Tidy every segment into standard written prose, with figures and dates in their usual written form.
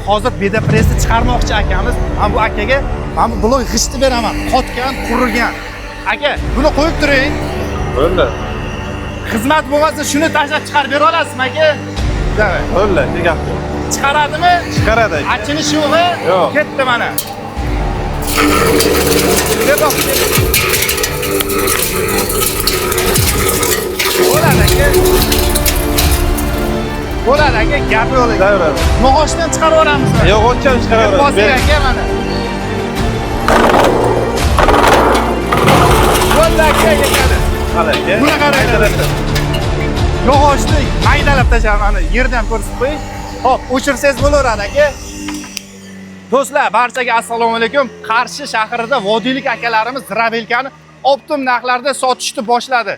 Hozir beda pressni chiqarmoqchi akamiz. Men bu akaga men bu blok g'ishtni beraman. Qotgan, qurilgan. Aka, buni qo'yib turing. Bo'ldi. Xizmat bo'lmasa shuni tashlab chiqarib bera olasizmi aka? Davay. Bo'ldi, ne gap yo'q. Chiqaradimi? Chiqaradi aka. Achini sho'g'i Yo'q. ketdi mana. Bo'ladi aka. Bo'ladi aka, gap yo'q. Davray. Yog'ochdan chiqarib yuboramizmi? Yog'ochdan chiqarib Bosing aka mana. Bo'ldi aka, yetadi. Qalay aka? Buni qarang. Yog'ochni maydalab tashlaman, yerdan ko'rsatib qo'ying. Xo'p, o'chirsangiz bo'laveradi aka. Do'stlar, barchaga assalomu alaykum. Qarshi shahrida vodiylik akalarimiz Rabelkani optim narxlarda sotishni boshladi.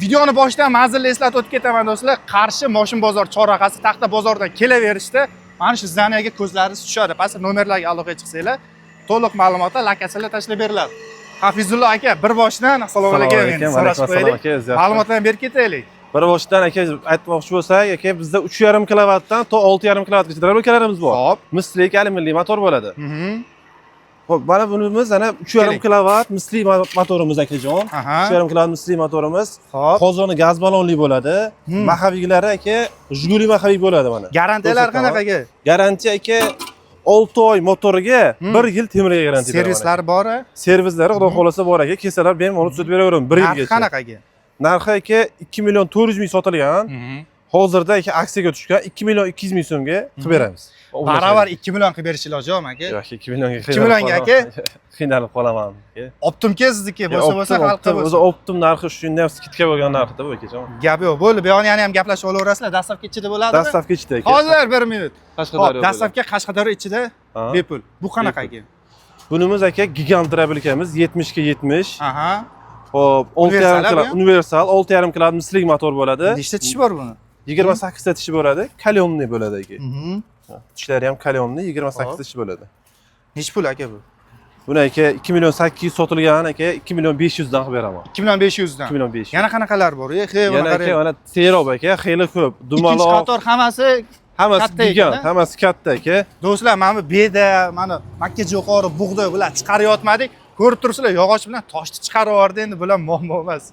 Videoni boshidan manzilni eslatib o'tib ketaman do'stlar. Qarshi Moshin bozor chorrahasi Taxta bozordan kelaverishda mana shu zanaga ko'zlaringiz tushadi. Pastda nomerlarga aloqa qilsanglar, to'liq ma'lumotlar lokatsiyalar tashlab beriladi. Hafizullo aka, bir boshdan assalomu alaykum. So'rashib qo'yaylik. Ma'lumotlarni berib ketaylik. Bir boshdan aka aytmoqchi bo'lsak, aka bizda 3,5 kilovatdan to 6,5 kilovatgacha rabelkalarimiz bor. Hop, Misli alyuminli motor bo'ladi. Xo'p, mana bunimiz ana 3,5 kilovat misli motorimiz akajon. 3,5 kilovat misli motorimiz. hop. Qozoni gaz ballonli bo'ladi. Mahaviylari aka Jiguli mahaviy bo'ladi mana. Garantiyalar qanaqa aka? Garantiya aka 6 oy motoriga 1 yil temirga garantiya beradi. Servislari bor-a? Servislari xudo xolasa bor aka. Kelsalar bemalol tuzatib beraveramiz 1 yilgacha. Narxi qanaqa aka? Narxi aka 2 million 400 ming sotilgan. Hozirda aka aksiyaga tushgan 2 million 200 ming so'mga qilib beramiz. Baravar 2 million qilib berish iloji yo'qmi aka? Yo'q, 2 millionga 2 millionga aka? Qiynalib qolaman aka. Optimga sizniki bo'lsa xalqqa bo'lsa. O'zi optim narxi shunday skitka bo'lgan narxda bu akajon. Gap yo'q, bo'ldi. Bu yoqni ham gaplashib olaverasizlar. Dastavka ichida bo'ladimi? Dastavka ichida aka. Hozir 1 minut. Qashqadaryo. Dastavka Qashqadaryo ichida bepul. Bu qanaqa aka? Bunimiz aka gigant rabelkamiz 70 ga 70. Aha. Hop, 6,5 kilovat universal, 6,5 kilovat misli motor bo'ladi. Nechta tishi bor buni? 28 ta tishi bo'ladi, kalyonli bo'ladi aka. Tishlari ham kalyonli, 28 ta tishi bo'ladi. Nech pul aka bu? Buni aka 2 million 800 sotilgan aka, 2 million 500 dan qilib beraman. 2 million 500 dan. 2 million 500. Yana qanaqalar bor? Yana aka mana serob aka, xeyli ko'p. Ikkinchi qator hammasi gigant, hammasi katta aka. Do'stlar, mana bu beda, mana makka jo'qori, bug'doy bular chiqarayotmadik. Ko'rib turibsizlar, yog'och bilan toshni chiqarib yubordi, endi bular muammo emas.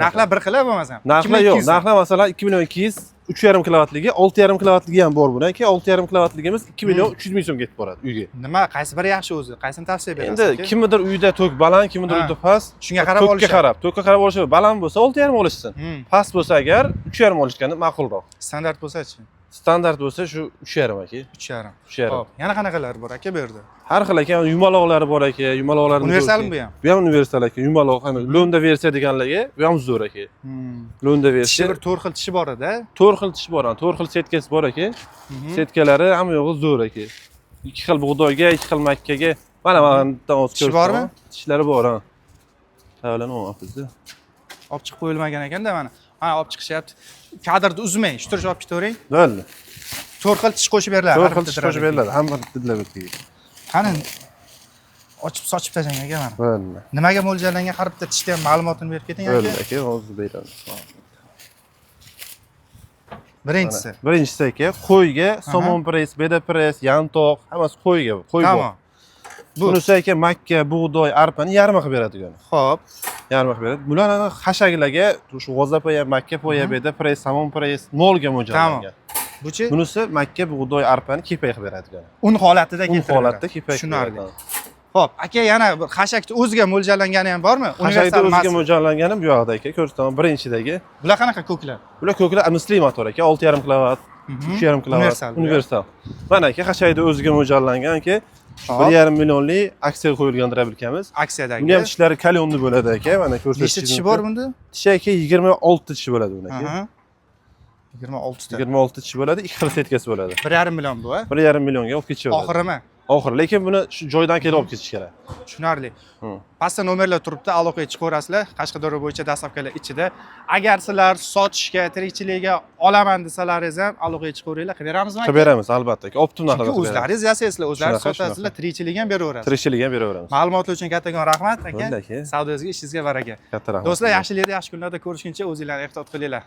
Narxlar bir xil bo'lmasa. Narxlar yo'q. Narxlar masalan 2 million 200, 3,5 kilovatligi, 6,5 kilovatligi ham bor buni aka. 6,5 kilovatligimiz 2 million 300 ming so'm ketib boradi uyga. Nima, qaysi biri yaxshi o'zi? Qaysini tavsiya berasiz? Endi kimnidir uyida tok baland, kimnidir uyida past. Shunga qarab olishadi. Tokka qarab olishi, baland bo'lsa 6,5 olishsin. Past bo'lsa agar 3,5 olishgani ma'qulroq. Standart bo'lsa-chi? Standart bo'lsa shu 3,5 aka. 3,5. 3,5. Hop, yana qanaqalar bor aka bu yerda? Har xil aka, yumaloqlari bor aka, yumaloqlarni. Universalmi bu ham? Bu ham universal aka, yumaloq, hani lo'nda versiya deganlarga bu ham zo'r aka. Lo'nda versiya. Bir 4 xil tishi bor edi. 4 xil tishi bor, 4 xil setkasi bor aka. Setkalari hamma yo'g'i zo'r aka. 2 xil bug'doyga, 2 xil makkaga. Mana bundan o'z Tishi bormi? Tishlari bor, ha. Tavlanmayapmiz-da. Olib chiqib qo'yilmagan ekanda mana. Mana olib chiqishyapti. Kadrni uzmang, shtirib olib ketavering. Bo'ldi. 4 xil tish qo'shib beriladi. 4 xil tish qo'shib beriladi. Hamma didlab o'tdi. Qani ochib sochib tashlang aka mana. Bo'ldi. Nimaga mo'ljallangan har bitta tishda ham ma'lumotini berib keting aka. Bo'ldi aka, hozir beramiz. Birinchisi. Birinchisi aka, qo'yga somon press, beda press, yantoq, hammasi qo'yga, qo'y bor. Tamam. Bunisi aka makka, bug'doy, arpani yarmi qilib beradi ekan. Xo'p. Yarmi qilib beradi. Bularni hashaglarga shu g'o'zapoya, makka poya, beda press, somon press, nolga mo'ljallangan. Buchi? Bunisi makka, bug'doy, arpani kepak qilib beradi ekan. Un holatida Un holatda kepak. Tushunarli. Xo'p, aka yana bir hashakni o'ziga mo'ljallangani ham bormi? Hashakni o'ziga mo'ljallangani bu yoqda aka, ko'rsataman birinchidagi. Bular qanaqa ko'klar? Bular ko'klar misli motor aka, 6,5 kilovat, 3,5 kilovat, universal. Mana aka, hashakni o'ziga mo'ljallangan aka. 1,5 millionlik aksiyaga qo'yilgan rabelkamiz. Aksiyadagi. Buni ham tishlari kalyonli bo'ladi aka, mana ko'rsatishingiz. Nechta tishi bor bunda? Tishi aka 26 tishi bo'ladi buni aka. 26 ta. 26 tishi bo'ladi, 2 xil setkasi bo'ladi. 1,5 million bu, ha? 1,5 millionga olib ketishadi. Oxirimi? Oxir, lekin buni shu joydan kelib olib ketish kerak. Tushunarli. Pastda nomerlar turibdi, aloqaga chiqaverasizlar. Qashqadaryo bo'yicha dastavkalar ichida. Agar sizlar sotishga, tirikchilikka olaman desalaringiz ham aloqaga chiqaveringlar, qilib beramizmi? Qilib beramiz, albatta. Optim narxda qilib beramiz. O'zlaringiz yasaysizlar, o'zlaringiz sotasizlar, tirikchilik ham beraverasiz. Tirikchilik ham beraveramiz. Ma'lumotlar uchun kattakon rahmat aka. Bo'ldi aka. Savdongizga, ishingizga baraka. Katta rahmat. Do'stlar, yaxshilikda, yaxshi kunlarda ko'rishguncha o'zinglarni ehtiyot qilinglar.